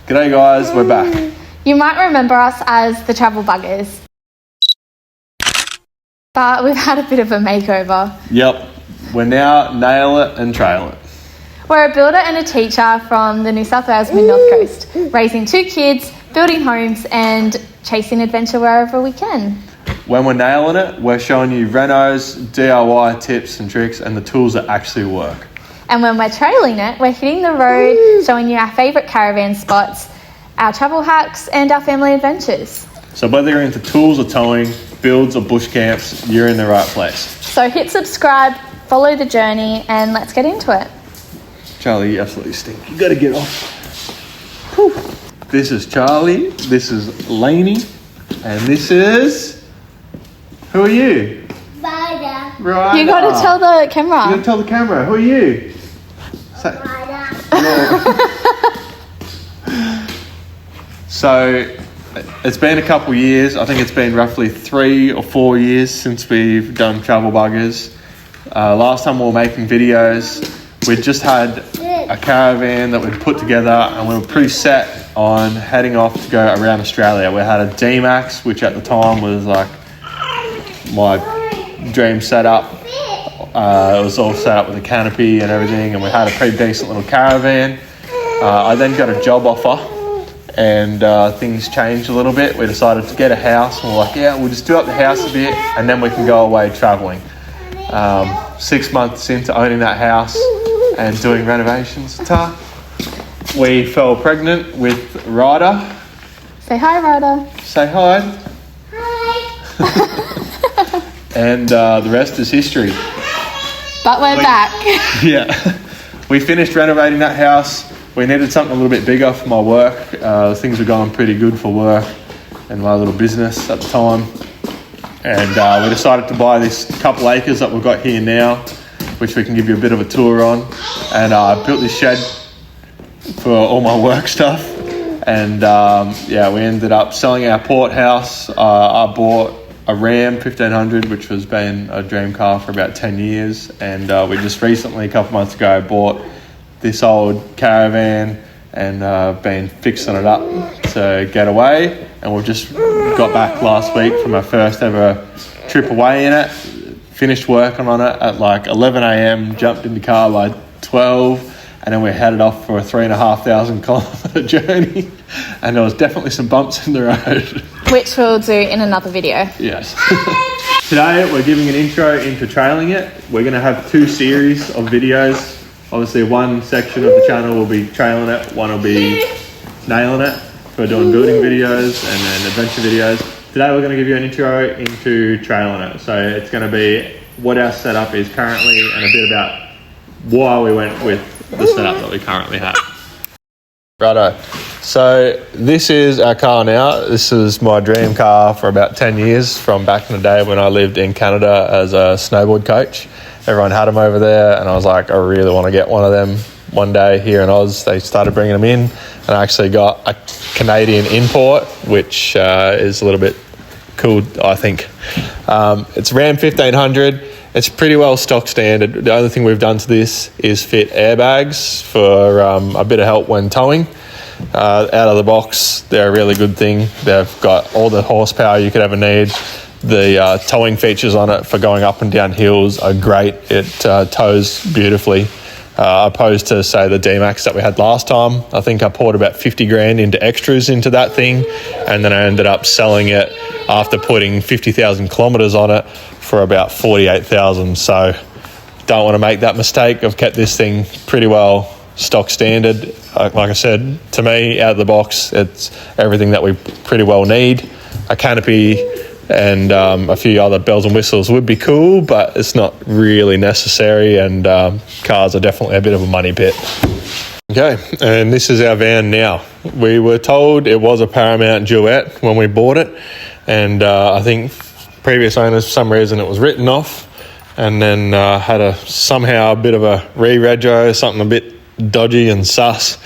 G'day guys, we're back. You might remember us as the Travel Buggers, but we've had a bit of a makeover. Yep, we're now nail it and trail it. We're a builder and a teacher from the New South Wales Mid-North Coast, raising 2 kids, building homes and chasing adventure wherever we can. When we're nailing it, we're showing you renos, DIY tips and tricks and the tools that actually work. And when we're trailing it, we're hitting the road, showing you our favourite caravan spots, our travel hacks and our family adventures. So whether you're into tools or towing, builds or bush camps, you're in the right place. So hit subscribe, follow the journey and let's get into it. Charlie, you absolutely stink. You gotta get off. Whew. This is Charlie, this is Lainey, and this is... Who are you? Ryder. Ryder. You gotta tell the camera. You gotta tell the camera. Who are you? So, it's been a couple years. I think it's been roughly 3 or 4 years since we've done Travel Buggers. Last time we were making videos, we'd just had a caravan that we'd put together and we were pretty set on heading off to go around Australia. We had a D-Max, which at the time was like my dream setup. It was all set up with a canopy and everything, and we had a pretty decent little caravan. I then got a job offer and things changed a little bit. We decided to get a house and we're like, yeah, we'll just do up the house a bit and then we can go away travelling. 6 months into owning that house and doing renovations, we fell pregnant with Ryder. Say hi, Ryder. Say hi. Hi. And the rest is history. But we're back. Yeah. We finished renovating that house. We needed something a little bit bigger for my work. Things were going pretty good for work and my little business at the time. And we decided to buy this couple acres that we've got here now, which we can give you a bit of a tour on. And I built this shed for all my work stuff. And we ended up selling our port house. I bought a Ram 1500, which has been a dream car for about 10 years. And we just recently, a couple months ago, bought this old caravan and been fixing it up to get away. And we've just got back last week from our first ever trip away in it. Finished working on it at like 11 a.m, jumped in the car by 12, and then we headed off for a 3,500 kilometre journey. And there was definitely some bumps in the road. Which we'll do in another video. Yes. Today we're giving an intro into trailing it. We're going to have 2 series of videos. Obviously one section of the channel will be trailing it, one will be nailing it. We're doing building videos and then adventure videos. Today we're going to give you an intro into trailing it. So it's going to be what our setup is currently and a bit about why we went with the setup that we currently have. Righto. So this is our car now. This is my dream car for about 10 years from back in the day when I lived in Canada as a snowboard coach. Everyone had them over there and I was like, I really want to get one of them one day here in Oz. They started bringing them in and I actually got a Canadian import, which is a little bit cool, I think. It's Ram 1500. It's pretty well stock standard. The only thing we've done to this is fit airbags for a bit of help when towing. Out of the box, they're a really good thing. They've got all the horsepower you could ever need. The towing features on it for going up and down hills are great. It tows beautifully. Opposed to, say, the D-Max that we had last time. I think I poured about 50 grand into extras into that thing, and then I ended up selling it after putting 50,000 kilometres on it for about 48,000. So don't want to make that mistake. I've kept this thing pretty well stock standard. Like I said, to me, out of the box, it's everything that we pretty well need. A canopy and a few other bells and whistles would be cool, but it's not really necessary, and cars are definitely a bit of a money pit. Okay, and this is our van now. We were told it was a Paramount Duet when we bought it, and I think previous owners, for some reason, it was written off, and then had somehow a bit of a re-rego, something a bit dodgy and sus.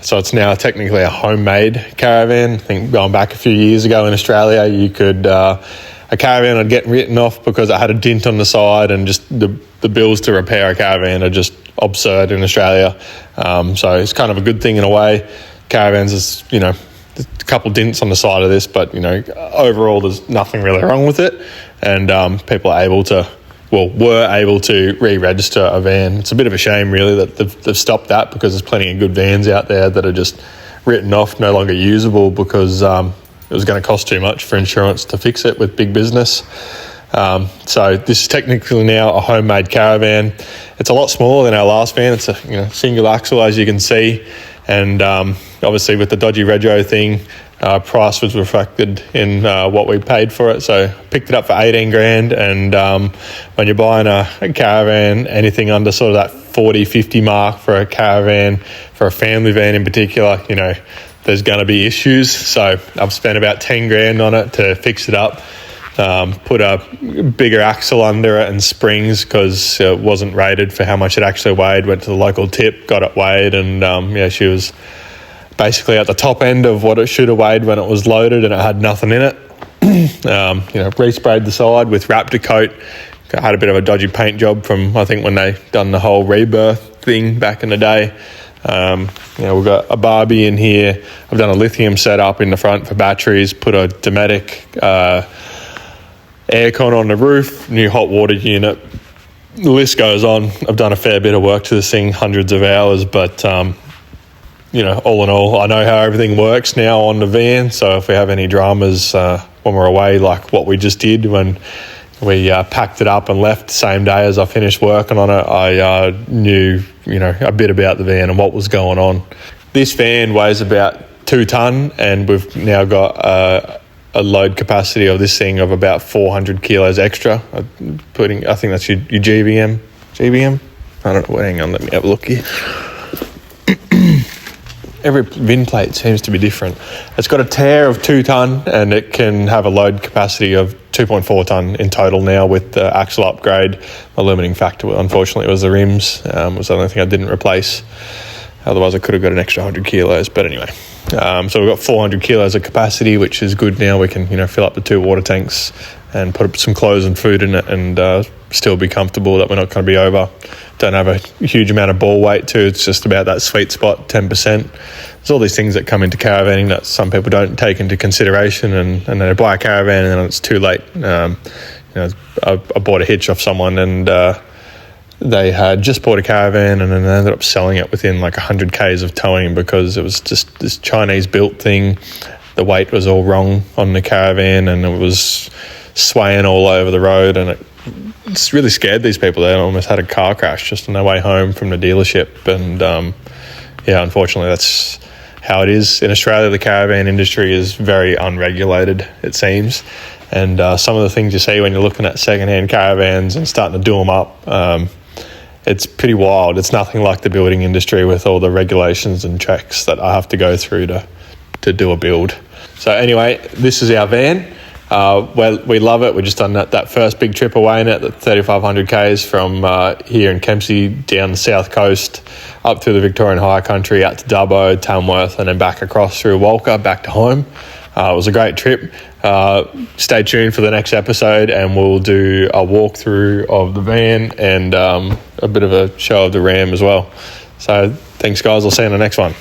So it's now technically a homemade caravan. I think going back a few years ago in Australia, you could a caravan would get written off because it had a dint on the side, and just the bills to repair a caravan are just absurd in Australia. So it's kind of a good thing in a way. caravans is, you know, a couple dents on the side of this, but, you know, overall there's nothing really wrong with it. And people are able to, were able to re-register a van. It's a bit of a shame, really, that they've stopped that, because there's plenty of good vans out there that are just written off, no longer usable, because it was going to cost too much for insurance to fix it with big business. So this is technically now a homemade caravan. It's a lot smaller than our last van. It's a single axle, as you can see, and obviously with the dodgy rego thing, price was reflected in what we paid for it. So picked it up for 18 grand, and when you're buying a caravan, anything under sort of that 40-50 mark for a caravan, for a family van in particular, you know, there's going to be issues. So I've spent about 10 grand on it to fix it up. Put a bigger axle under it and springs, because it wasn't rated for how much it actually weighed. Went to the local tip, got it weighed, and she was basically at the top end of what it should have weighed when it was loaded, and it had nothing in it. Resprayed the side with Raptor coat. I had a bit of a dodgy paint job from, I think, when they done the whole rebirth thing back in the day. We've got a Barbie in here. I've done a lithium setup in the front for batteries, put a Dometic aircon on the roof, new hot water unit. The list goes on. I've done a fair bit of work to this thing, hundreds of hours, but all in all, I know how everything works now on the van. So if we have any dramas when we're away, like what we just did when we packed it up and left the same day as I finished working on it, I knew a bit about the van and what was going on. This van weighs about 2 ton, and we've now got a load capacity of this thing of about 400 kilos extra. I think that's your GBM. GBM? I don't know. Hang on, let me have a look here. Every VIN plate seems to be different. It's got a tear of 2 ton, and it can have a load capacity of 2.4 ton in total now with the axle upgrade. The limiting factor, unfortunately, was the rims. Was the only thing I didn't replace. Otherwise, I could have got an extra 100 kilos. But anyway, so we've got 400 kilos of capacity, which is good now. We can, fill up the 2 water tanks and put some clothes and food in it, and still be comfortable that we're not going to be over. Don't have a huge amount of ball weight too. It's just about that sweet spot, 10%. There's all these things that come into caravanning that some people don't take into consideration, and then they buy a caravan and then it's too late. I bought a hitch off someone, and they had just bought a caravan, and then they ended up selling it within like 100 Ks of towing, because it was just this Chinese built thing. The weight was all wrong on the caravan, and it was swaying all over the road, and it's really scared these people. They almost had a car crash just on their way home from the dealership. And unfortunately, that's how it is in Australia. The caravan industry is very unregulated, it seems. And some of the things you see when you're looking at secondhand caravans and starting to do them up, it's pretty wild. It's nothing like the building industry with all the regulations and checks that I have to go through to do a build. So anyway, this is our van. We love it. We've just done that first big trip away in it, the 3,500 Ks from here in Kempsey down the south coast, up through the Victorian High Country, out to Dubbo, Tamworth, and then back across through Walker, back to home. It was a great trip. Stay tuned for the next episode, and we'll do a walkthrough of the van and a bit of a show of the Ram as well. So thanks, guys. I'll see you in the next one.